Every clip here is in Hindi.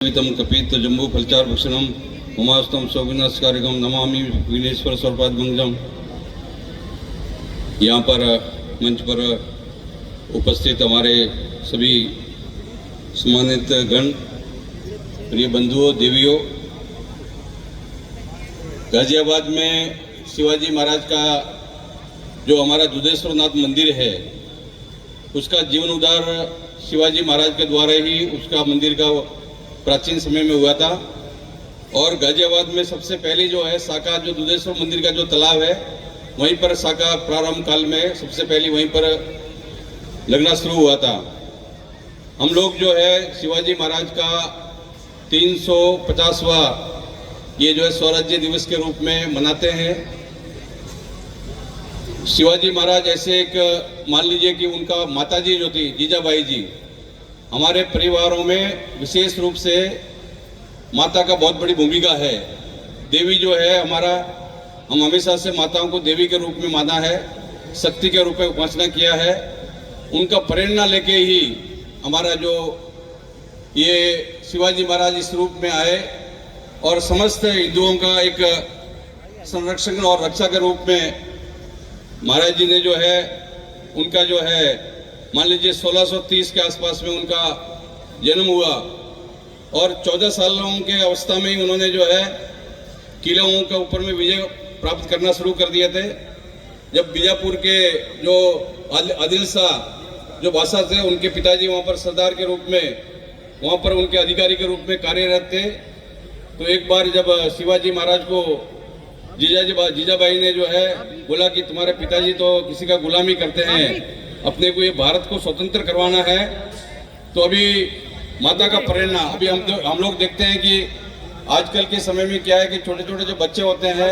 कपित जम्बू फलचार भक्षणम उमास्तम सौविनाशकारिकम नमामि विनेश्वर सर्वपादमंगलम। यहाँ पर मंच पर उपस्थित हमारे सभी सम्मानित गण, प्रिय बंधुओं, देवियों, गाजियाबाद में शिवाजी महाराज का जो हमारा दुधेश्वर नाथ मंदिर है, उसका जीवन उद्धार शिवाजी महाराज के द्वारा ही उसका मंदिर का प्राचीन समय में हुआ था। और गाजियाबाद में सबसे पहले जो है शाखा, जो दुधेश्वर मंदिर का जो तालाब है, वहीं पर शाखा प्रारंभ काल में सबसे पहले वहीं पर लगना शुरू हुआ था। हम लोग जो है शिवाजी महाराज का 350वां ये जो है स्वराज्य दिवस के रूप में मनाते हैं। शिवाजी महाराज ऐसे एक, मान लीजिए कि उनका माताजी जो थी जीजाबाई जी, हमारे परिवारों में विशेष रूप से माता का बहुत बड़ी भूमिका है। देवी जो है हमारा, हम हमेशा से माताओं को देवी के रूप में माना है, शक्ति के रूप में उपासना किया है। उनका प्रेरणा लेके ही हमारा जो ये शिवाजी महाराज इस रूप में आए और समस्त हिंदुओं का एक संरक्षण और रक्षा के रूप में महाराज जी ने जो है, उनका जो है, मान लीजिए 1630 के आसपास में उनका जन्म हुआ और 14 सालों के अवस्था में ही उन्होंने जो है किलों के ऊपर में विजय प्राप्त करना शुरू कर दिए थे। जब बीजापुर के जो आदिल शाह जो बादशाह थे, उनके पिताजी वहाँ पर सरदार के रूप में, वहाँ पर उनके अधिकारी के रूप में कार्यरत थे, तो एक बार जब शिवाजी महाराज को जीजाबाई ने जो है बोला कि तुम्हारे पिताजी तो किसी का गुलामी करते हैं, अपने को ये भारत को स्वतंत्र करवाना है, तो अभी माता का प्रेरणा, अभी हम लोग देखते हैं कि आजकल के समय में क्या है कि छोटे छोटे जो बच्चे होते हैं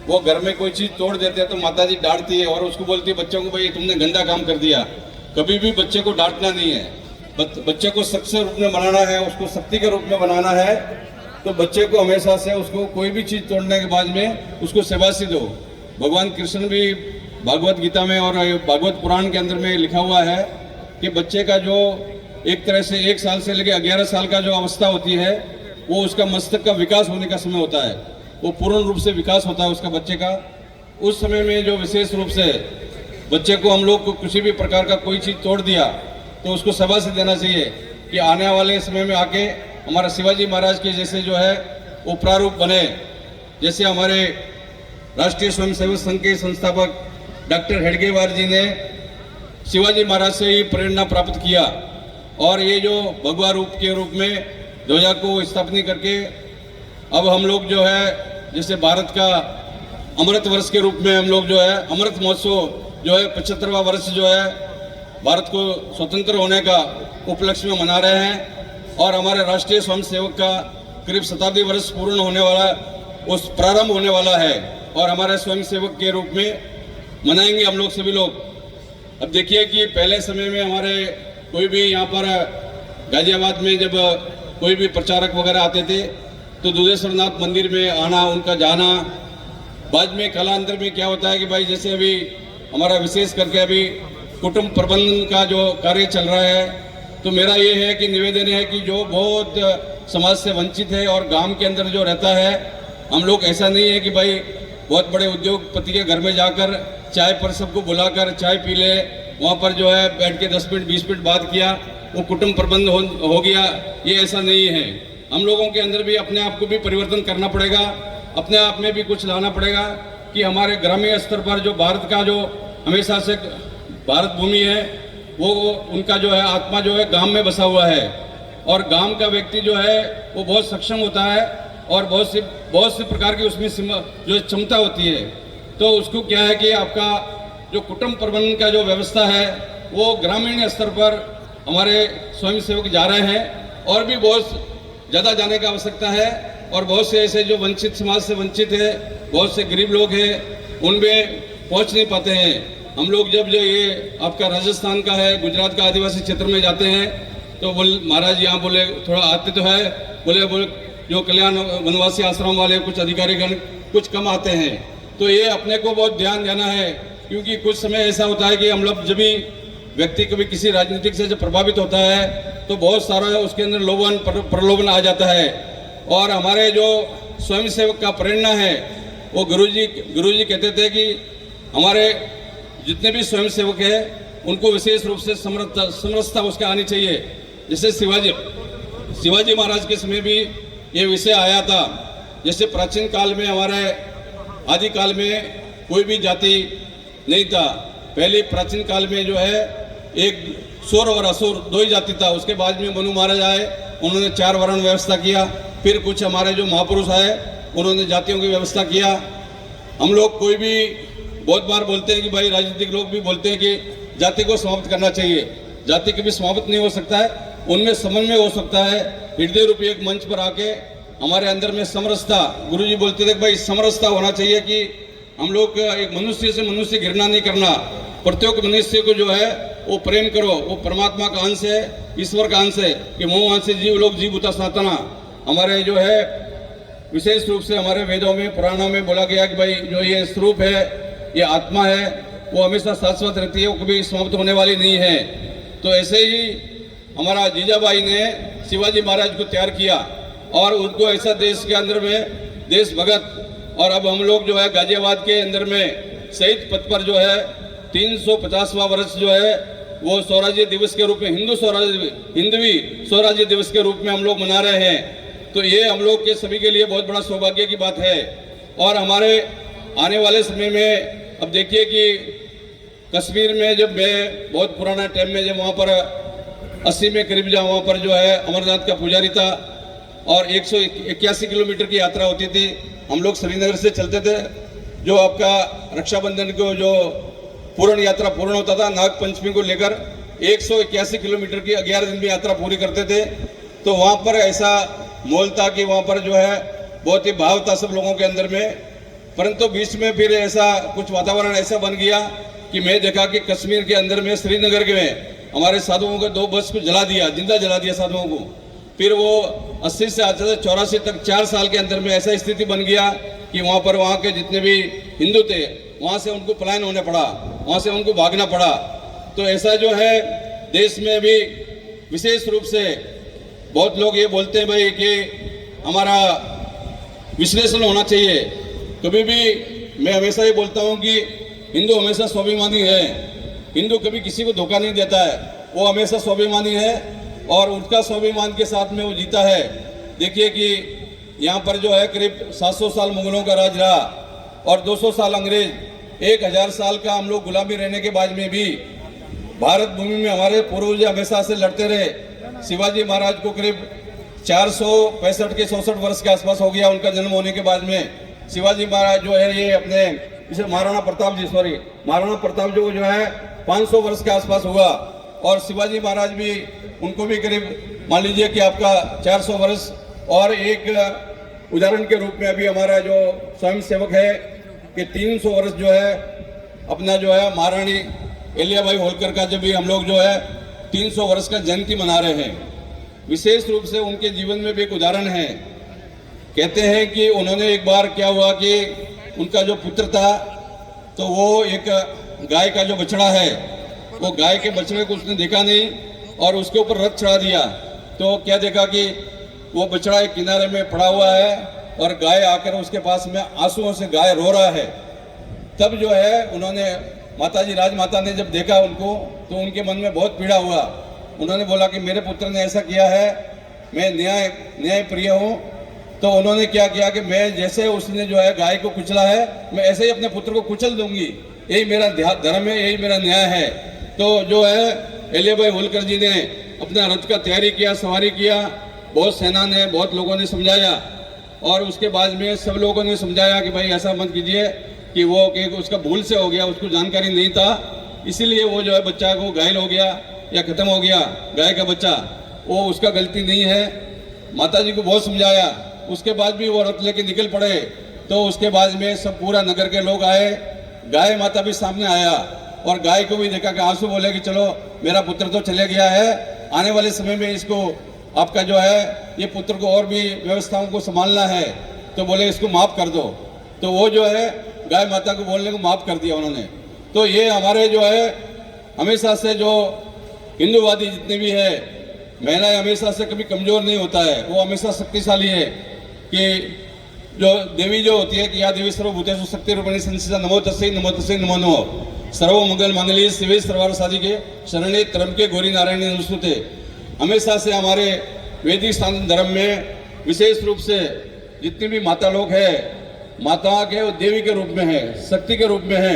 वो घर में कोई चीज़ तोड़ देते हैं तो माता जी डांटती है और उसको बोलती है बच्चों को, भाई तुमने गंदा काम कर दिया। कभी भी बच्चे को डांटना नहीं है, बच्चे को शख्स रूप में बनाना है, उसको शक्ति के रूप में बनाना है। तो बच्चे को हमेशा से उसको कोई भी चीज़ तोड़ने के बाद में उसको शाबाशी दो। भगवान कृष्ण भी भागवत गीता में और भागवत पुराण के अंदर में लिखा हुआ है कि बच्चे का जो एक तरह से 1 साल से लेकर 11 साल का जो अवस्था होती है, वो उसका मस्तक का विकास होने का समय होता है, वो पूर्ण रूप से विकास होता है उसका बच्चे का। उस समय में जो विशेष रूप से बच्चे को हम लोग को किसी भी प्रकार का कोई चीज़ तोड़ दिया तो उसको शाबाशी देना चाहिए कि आने वाले समय में आके हमारा शिवाजी महाराज के जैसे जो है वो प्रारूप बने। जैसे हमारे राष्ट्रीय स्वयंसेवक संघ के संस्थापक डॉक्टर हेडगेवार जी ने शिवाजी महाराज से ही प्रेरणा प्राप्त किया और ये जो भगवा रूप के रूप में ध्वजा को स्थापना करके अब हम लोग जो है जैसे भारत का अमृत वर्ष के रूप में हम लोग जो है अमृत महोत्सव जो है 75वां वर्ष जो है भारत को स्वतंत्र होने का उपलक्ष्य में मना रहे हैं। और हमारे राष्ट्रीय स्वयंसेवक का करीब 70 वर्ष पूर्ण होने वाला, उस प्रारंभ होने वाला है और हमारे स्वयंसेवक के रूप में मनाएंगे हम लोग सभी लोग। अब देखिए कि पहले समय में हमारे कोई भी यहाँ पर गाजियाबाद में जब कोई भी प्रचारक वगैरह आते थे तो दुधेश्वर नाथ मंदिर में आना, उनका जाना। बाद में कालांतर में क्या होता है कि भाई जैसे अभी हमारा विशेष करके अभी कुटुंब प्रबंधन का जो कार्य चल रहा है, तो मेरा ये है कि निवेदन है कि जो बहुत समाज से वंचित है और गांव के अंदर जो रहता है, हम लोग ऐसा नहीं है कि भाई बहुत बड़े उद्योगपति के घर में जाकर चाय पर सबको बुलाकर चाय पी ले, वहाँ पर जो है बैठ के 10 मिनट 20 मिनट बात किया, वो कुटुंब प्रबंध हो गया। ये ऐसा नहीं है। हम लोगों के अंदर भी अपने आप को भी परिवर्तन करना पड़ेगा, अपने आप में भी कुछ लाना पड़ेगा कि हमारे ग्रामीण स्तर पर जो भारत का जो हमेशा से भारत भूमि है, वो उनका जो है आत्मा जो है गांव में बसा हुआ है और गांव का व्यक्ति जो है वो बहुत सक्षम होता है और बहुत सी प्रकार की उसमें जो क्षमता होती है। तो उसको क्या है कि आपका जो कुटुंब प्रबंधन का जो व्यवस्था है वो ग्रामीण स्तर पर हमारे स्वयंसेवक जा रहे हैं और भी बहुत ज़्यादा जाने की आवश्यकता है। और बहुत से ऐसे जो वंचित समाज से वंचित है, बहुत से गरीब लोग हैं, उनमें पहुंच नहीं पाते हैं। हम लोग जब जो ये आपका राजस्थान का है, गुजरात का आदिवासी क्षेत्र में जाते हैं तो महाराज यहाँ बोले थोड़ा आते तो है, बोले जो कल्याण वनवासी आश्रम वाले कुछ अधिकारीगण कुछ कम आते हैं। तो ये अपने को बहुत ध्यान देना है, क्योंकि कुछ समय ऐसा होता है कि हम लोग जब भी व्यक्ति कभी किसी राजनीतिक से जब प्रभावित होता है तो बहुत सारा उसके अंदर लोभन प्रलोभन आ जाता है। और हमारे जो स्वयंसेवक का प्रेरणा है वो गुरुजी कहते थे कि हमारे जितने भी स्वयंसेवक हैं उनको विशेष रूप से समरसता उसका आनी चाहिए। जैसे शिवाजी महाराज के समय भी ये विषय आया था। जैसे प्राचीन काल में हमारे आदिकाल में कोई भी जाति नहीं था। पहले प्राचीन काल में जो है एक सुर और असुर दो ही जाति था। उसके बाद में मनु महाराज आए, उन्होंने 4 वर्ण व्यवस्था किया। फिर कुछ हमारे जो महापुरुष आए उन्होंने जातियों की व्यवस्था किया। हम लोग कोई भी बहुत बार बोलते हैं कि भाई राजनीतिक लोग भी बोलते हैं कि जाति को समाप्त करना चाहिए। जाति कभी समाप्त नहीं हो सकता है, उनमें समन्वय हो सकता है। हृदय रूपी एक मंच पर आके हमारे अंदर में समरसता, गुरुजी बोलते थे भाई समरसता होना चाहिए कि हम लोग एक मनुष्य से मनुष्य घृणा नहीं करना। प्रत्येक मनुष्य को जो है वो प्रेम करो, वो परमात्मा का अंश है, ईश्वर का अंश है कि मोह अंश जीव लोग जीव उता सनातना। हमारे जो है विशेष रूप से हमारे वेदों में पुराणों में बोला गया कि भाई जो ये स्वरूप है, ये आत्मा है, वो हमेशा शाश्वत रहती है, वो कभी समाप्त होने वाली नहीं है। तो ऐसे ही हमारा जीजाबाई ने शिवाजी महाराज को तैयार किया और उनको ऐसा देश के अंदर में देशभगत। और अब हम लोग जो है गाजियाबाद के अंदर में शहीद पथ पर जो है 350वां वर्ष जो है वो स्वराज्य दिवस के रूप में हिंदवी स्वराज्य दिवस के रूप में हम लोग मना रहे हैं। तो ये हम लोग के सभी के लिए बहुत बड़ा सौभाग्य की बात है। और हमारे आने वाले समय में अब देखिए कि कश्मीर में जब मैं बहुत पुराना टाइम में जब वहाँ पर 80 में करीब जहाँ वहाँ पर जो है अमरनाथ का पुजारी था और 181 किलोमीटर की यात्रा होती थी। हम लोग श्रीनगर से चलते थे, जो आपका रक्षाबंधन को जो पूर्ण यात्रा पूर्ण होता था, नाग पंचमी को लेकर 181 किलोमीटर की 11 दिन में यात्रा पूरी करते थे। तो वहाँ पर ऐसा मोल था कि वहाँ पर जो है बहुत ही भाव था सब लोगों के अंदर में। परंतु बीच में फिर ऐसा कुछ वातावरण ऐसा बन गया कि मैं देखा कि कश्मीर के अंदर में श्रीनगर के में हमारे साधुओं को 2 बस को जला दिया, जिंदा जला दिया साधुओं को। फिर वो 80 से 84 तक 4 साल के अंदर में ऐसा स्थिति बन गया कि वहाँ पर वहाँ के जितने भी हिंदू थे वहाँ से उनको पलायन होने पड़ा, वहाँ से उनको भागना पड़ा। तो ऐसा जो है देश में भी विशेष रूप से बहुत लोग ये बोलते हैं भाई कि हमारा विश्लेषण होना चाहिए। कभी भी मैं हमेशा ये बोलता हूँ कि हिंदू हमेशा स्वाभिमानी है। हिंदू कभी किसी को धोखा नहीं देता है, वो हमेशा स्वाभिमानी है और उसका स्वाभिमान के साथ में वो जीता है। देखिए कि यहाँ पर जो है करीब 700 साल मुगलों का राज रहा और 200 साल अंग्रेज, 1000 साल का हम लोग गुलामी रहने के बाद में भी भारत भूमि में हमारे पूर्वज हमेशा से लड़ते रहे। शिवाजी महाराज को करीब 465 के 64 वर्ष के आसपास हो गया उनका जन्म होने के बाद में। शिवाजी महाराज जो है ये अपने इसे महाराणा प्रताप जो है 500 वर्ष के आसपास हुआ। और शिवाजी महाराज भी उनको भी करीब मान लीजिए कि आपका 400 वर्ष। और एक उदाहरण के रूप में अभी हमारा जो स्वयं सेवक है कि 300 वर्ष जो है अपना जो है महारानी अहिल्याबाई होलकर का जब भी हम लोग जो है 300 वर्ष का जयंती मना रहे हैं। विशेष रूप से उनके जीवन में भी एक उदाहरण है। कहते हैं कि उन्होंने एक बार क्या हुआ कि उनका जो पुत्र था तो वो एक गाय का जो बछड़ा है, वो गाय के बछड़े को उसने देखा नहीं और उसके ऊपर रथ चढ़ा दिया। तो क्या देखा कि वो बछड़ा एक किनारे में पड़ा हुआ है और गाय आकर उसके पास में आंसुओं से गाय रो रहा है। तब जो है उन्होंने माताजी राजमाता ने जब देखा उनको तो उनके मन में बहुत पीड़ा हुआ। उन्होंने बोला कि मेरे पुत्र ने ऐसा किया है, मैं न्याय प्रिय हूँ। तो उन्होंने क्या किया कि मैं जैसे उसने जो है गाय को कुचला है मैं ऐसे ही अपने पुत्र को कुचल दूंगी, यही मेरा धर्म है, यही मेरा न्याय है। तो जो है अहिल्याबाई होलकर जी ने अपना रथ का तैयारी किया, सवारी किया, बहुत सेना ने बहुत लोगों ने समझाया और उसके बाद में सब लोगों ने समझाया कि भाई ऐसा मत कीजिए कि वो कि उसका भूल से हो गया, उसको जानकारी नहीं था, इसीलिए वो जो है बच्चा को घायल हो गया या खत्म हो गया गाय का बच्चा, वो उसका गलती नहीं है। माता जी को बहुत समझाया, उसके बाद भी वो रथ लेके निकल पड़े। तो उसके बाद में सब पूरा नगर के लोग आए, गाय माता भी सामने आया और गाय को भी देखा कि आंसू बोले कि चलो मेरा पुत्र तो चले गया है, आने वाले समय में इसको आपका जो है ये पुत्र को और भी व्यवस्थाओं को संभालना है, तो बोले इसको माफ़ कर दो। तो वो जो है गाय माता को बोलने को माफ़ कर दिया उन्होंने। तो ये हमारे जो है हमेशा से जो हिंदूवादी जितने भी है, महिलाएं हमेशा से कभी कमजोर नहीं होता है, वो हमेशा शक्तिशाली है। कि जो देवी जो होती है कि या देवी सर्वभूतेषु शक्ति रूपिणी संस्थिता नमो तस्मै नमो तस्मै नमो नमो सर्व मंगल मांगल्ये शिवे सर्वार्थ साधिके शरण्ये त्र्यंबके गौरी नारायणी नमोस्तुते। हमेशा से हमारे वैदिक सनातन धर्म में विशेष रूप से जितनी भी माता लोग हैं, माता के वो देवी के रूप में है, शक्ति के रूप में है।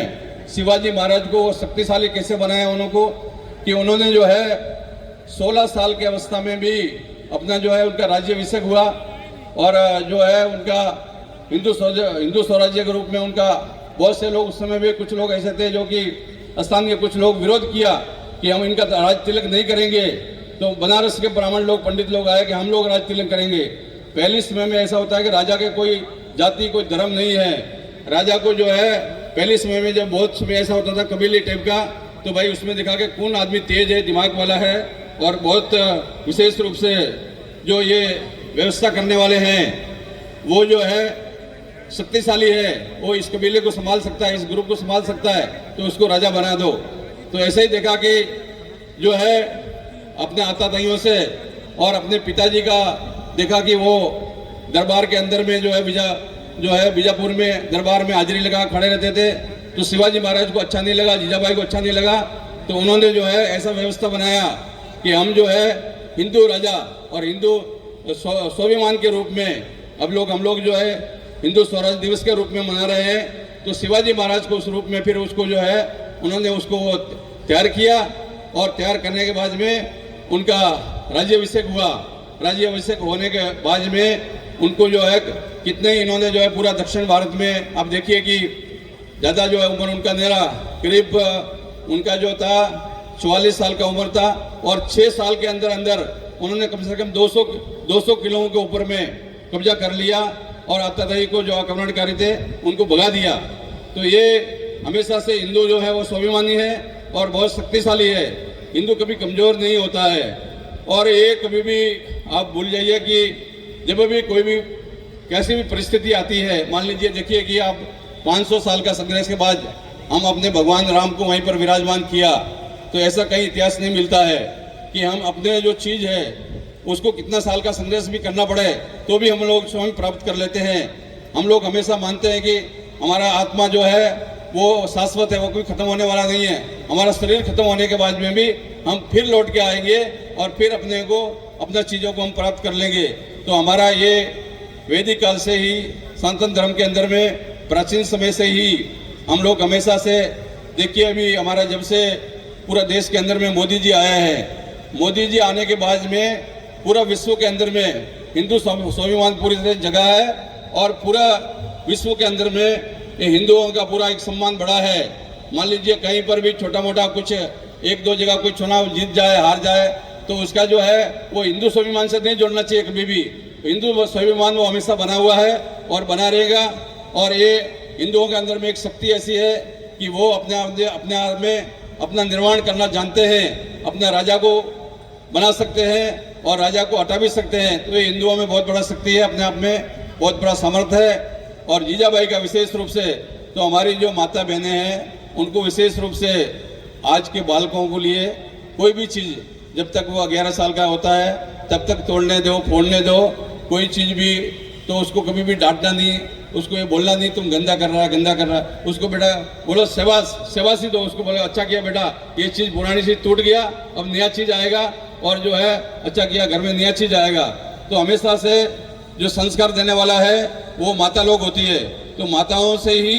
शिवाजी महाराज को शक्तिशाली कैसे बनाया उनको कि उन्होंने जो है 16 साल की अवस्था में भी अपना जो है उनका राज्याभिषेक हुआ और जो है उनका हिंदू स्वराज्य के रूप में उनका बहुत से लोग उस समय भी कुछ लोग ऐसे थे जो कि स्थानीय कुछ लोग विरोध किया कि हम इनका राज तिलक नहीं करेंगे। तो बनारस के ब्राह्मण लोग पंडित लोग आए कि हम लोग राज तिलक करेंगे। पहले समय में ऐसा होता है कि राजा के कोई जाति कोई धर्म नहीं है। राजा को जो है पहले समय में जब बहुत समय ऐसा होता था कबीले टाइप का, तो भाई उसमें दिखा के कौन आदमी तेज है, दिमाग वाला है और बहुत विशेष रूप से जो ये व्यवस्था करने वाले हैं वो जो है शक्तिशाली है, वो इस कबीले को संभाल सकता है, इस ग्रुप को संभाल सकता है, तो उसको राजा बना दो। तो ऐसे ही देखा कि जो है अपने आताताइयों से और अपने पिताजी का देखा कि वो दरबार के अंदर में जो है बीजापुर में दरबार में हाजिरी लगा खड़े रहते थे। तो शिवाजी महाराज को अच्छा नहीं लगा, जीजाबाई को अच्छा नहीं लगा, तो उन्होंने जो है ऐसा व्यवस्था बनाया कि हम जो है हिंदू राजा और हिंदू स्वाभिमान के रूप में हम लोग जो है हिंदू स्वराज दिवस के रूप में मना रहे हैं। तो शिवाजी महाराज को उस रूप में फिर उसको जो है उन्होंने उसको तैयार किया और तैयार करने के बाद में उनका राज्याभिषेक हुआ। राज्याभिषेक होने के बाद में उनको जो है कितने इन्होंने जो है पूरा दक्षिण भारत में आप देखिए कि ज़्यादा जो है उम्र उनका मेरा करीब उनका जो था 44 साल का उम्र था और 6 साल के अंदर अंदर उन्होंने कम से कम 200 किलो के ऊपर में कब्जा कर लिया और आताताई को जो आक्रमणकारी थे उनको भगा दिया। तो ये हमेशा से हिंदू जो है वो स्वाभिमानी है और बहुत शक्तिशाली है। हिंदू कभी कमज़ोर नहीं होता है। और ये कभी भी आप भूल जाइए कि जब भी कोई भी कैसी भी परिस्थिति आती है, मान लीजिए देखिए कि आप 500 साल का संघर्ष के बाद हम अपने भगवान राम को वहीं पर विराजमान किया, तो ऐसा कहीं इतिहास नहीं मिलता है कि हम अपने जो चीज़ है उसको कितना साल का संघर्ष भी करना पड़े तो भी हम लोग स्वयं प्राप्त कर लेते हैं। हम लोग हमेशा मानते हैं कि हमारा आत्मा जो है वो शाश्वत है, वो कोई खत्म होने वाला नहीं है। हमारा शरीर खत्म होने के बाद में भी हम फिर लौट के आएंगे और फिर अपना चीज़ों को हम प्राप्त कर लेंगे। तो हमारा ये वैदिक काल से ही सनातन धर्म के अंदर में प्राचीन समय से ही हम लोग हमेशा से देखिए अभी हमारा जब से पूरा देश के अंदर में मोदी जी आया है, मोदी जी आने के बाद में पूरा विश्व के अंदर में हिंदू स्वाभिमान पूरी तरह जगह है और पूरा विश्व के अंदर में ये हिंदुओं का पूरा एक सम्मान बढ़ा है। मान लीजिए कहीं पर भी छोटा मोटा कुछ 1-2 जगह कोई चुनाव जीत जाए हार जाए तो उसका जो है वो हिंदू स्वाभिमान से नहीं जोड़ना चाहिए कभी भी। हिंदू स्वाभिमान वो हमेशा बना हुआ है और बना रहेगा। और ये हिंदुओं के अंदर में एक शक्ति ऐसी है कि वो अपने आप में अपना निर्माण करना जानते हैं, अपना राजा को बना सकते हैं और राजा को हटा भी सकते हैं। तो ये हिंदुओं में बहुत बड़ा शक्ति है, अपने आप में बहुत बड़ा सामर्थ्य है। और जीजाबाई का विशेष रूप से तो हमारी जो माता बहनें हैं उनको विशेष रूप से आज के बालकों को लिए कोई भी चीज़ जब तक वो 11 साल का होता है तब तक तोड़ने दो, फोड़ने दो, कोई चीज़ भी तो उसको कभी भी डांटना नहीं, उसको ये बोलना नहीं तुम गंदा कर रहा है। उसको बेटा बोलो सेवासी दो, उसको बोलो अच्छा किया बेटा, ये चीज़ पुरानी चीज़ टूट गया, अब नया चीज़ आएगा और जो है अच्छा किया घर में नया चीज़ आएगा। तो हमेशा से जो संस्कार देने वाला है वो माता लोग होती है। तो माताओं से ही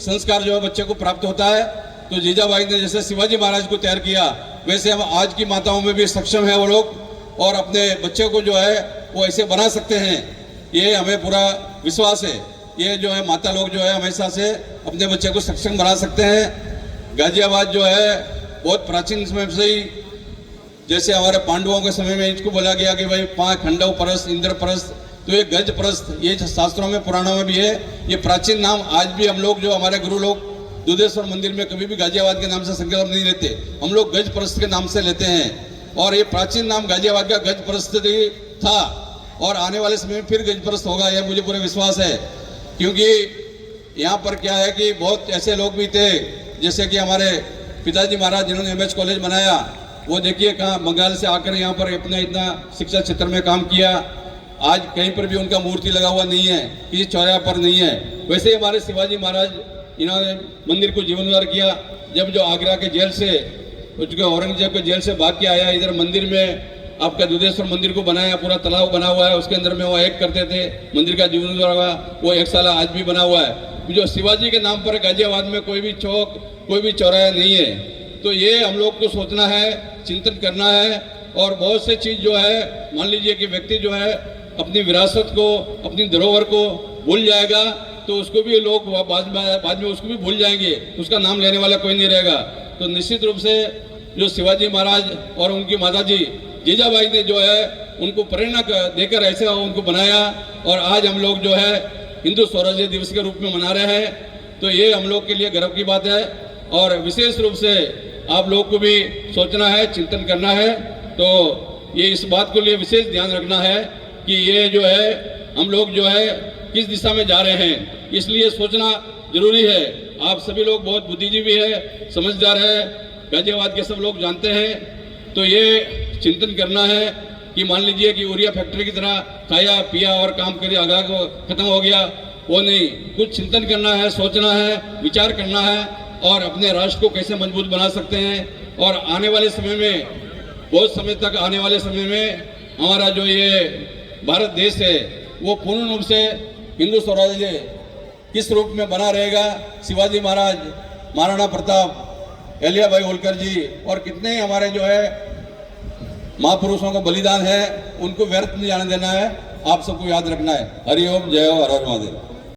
संस्कार जो है बच्चे को प्राप्त होता है। तो जीजाबाई ने जैसे शिवाजी महाराज को तैयार किया वैसे हम आज की माताओं में भी सक्षम है वो लोग और अपने बच्चे को जो है वो ऐसे बना सकते हैं। ये हमें पूरा विश्वास है। ये जो है माता लोग जो है हमेशा से अपने बच्चे को सक्षम बना सकते हैं। गाजियाबाद जो है बहुत प्राचीन समय से ही जैसे हमारे पांडवों के समय में इसको बोला गया कि भाई 5 खंडव परस्त इंद्र परस्त, तो ये गज परस्त ये शास्त्रों में पुराणों में भी है। ये प्राचीन नाम आज भी हम लोग जो हमारे गुरु लोग दुधेश्वर मंदिर में कभी भी गाजियाबाद के नाम से संकल्प नहीं लेते, हम लोग गज परस्त के नाम से लेते हैं। और ये प्राचीन नाम गाजियाबाद का गज परस्त था और आने वाले समय में फिर गज परस्त होगा, यह मुझे पूरा विश्वास है। क्योंकि यहाँ पर क्या है कि बहुत ऐसे लोग भी थे जैसे कि हमारे पिताजी महाराज जिन्होंने एमएच कॉलेज बनाया, वो देखिए कहाँ बंगाल से आकर यहाँ पर अपना इतना शिक्षा क्षेत्र में काम किया। आज कहीं पर भी उनका मूर्ति लगा हुआ नहीं है, किसी चौराहे पर नहीं है। वैसे ही हमारे शिवाजी महाराज, इन्होंने मंदिर को जीर्णोद्धार किया। जब जो आगरा के जेल से, औरंगजेब के जेल से भाग के आया, इधर मंदिर में आपका दुधेश्वर मंदिर को बनाया, पूरा तालाब बना हुआ है, उसके अंदर में वो एक करते थे, मंदिर का जीर्णोद्धार हुआ, वो 1 साल आज भी बना हुआ है। जो शिवाजी के नाम पर गाजियाबाद में कोई भी चौक, कोई भी चौराहा नहीं है। तो ये हम लोग को सोचना है, चिंतन करना है। और बहुत से चीज़ जो है, मान लीजिए कि व्यक्ति जो है अपनी विरासत को, अपनी धरोहर को भूल जाएगा तो उसको भी लोग बाद में उसको भी भूल जाएंगे, उसका नाम लेने वाला कोई नहीं रहेगा। तो निश्चित रूप से जो शिवाजी महाराज और उनकी माताजी जीजाबाई ने जो है उनको प्रेरणा देकर ऐसे उनको बनाया, और आज हम लोग जो है हिंदू स्वराज्य दिवस के रूप में मना रहे हैं। तो ये हम लोग के लिए गर्व की बात है। और विशेष रूप से आप लोग को भी सोचना है, चिंतन करना है। तो ये इस बात को लिए विशेष ध्यान रखना है कि ये जो है हम लोग जो है किस दिशा में जा रहे हैं, इसलिए सोचना जरूरी है। आप सभी लोग बहुत बुद्धिजीवी है, समझदार है, गाजियाबाद के सब लोग जानते हैं। तो ये चिंतन करना है कि मान लीजिए कि यूरिया फैक्ट्री की तरह खाया पिया और काम करे अगला को खत्म हो गया, वो नहीं। कुछ चिंतन करना है, सोचना है, विचार करना है, और अपने राष्ट्र को कैसे मजबूत बना सकते हैं। और आने वाले समय में, बहुत समय तक आने वाले समय में हमारा जो ये भारत देश है वो पूर्ण रूप से हिंदू स्वराज्य किस रूप में बना रहेगा। शिवाजी महाराज, महाराणा प्रताप, अहिल्याबाई होलकर जी और कितने हमारे जो है महापुरुषों का बलिदान है, उनको व्यर्थ नहीं जाने देना है। आप सबको याद रखना है। हरिओम, जय हो, हर हर महादेव।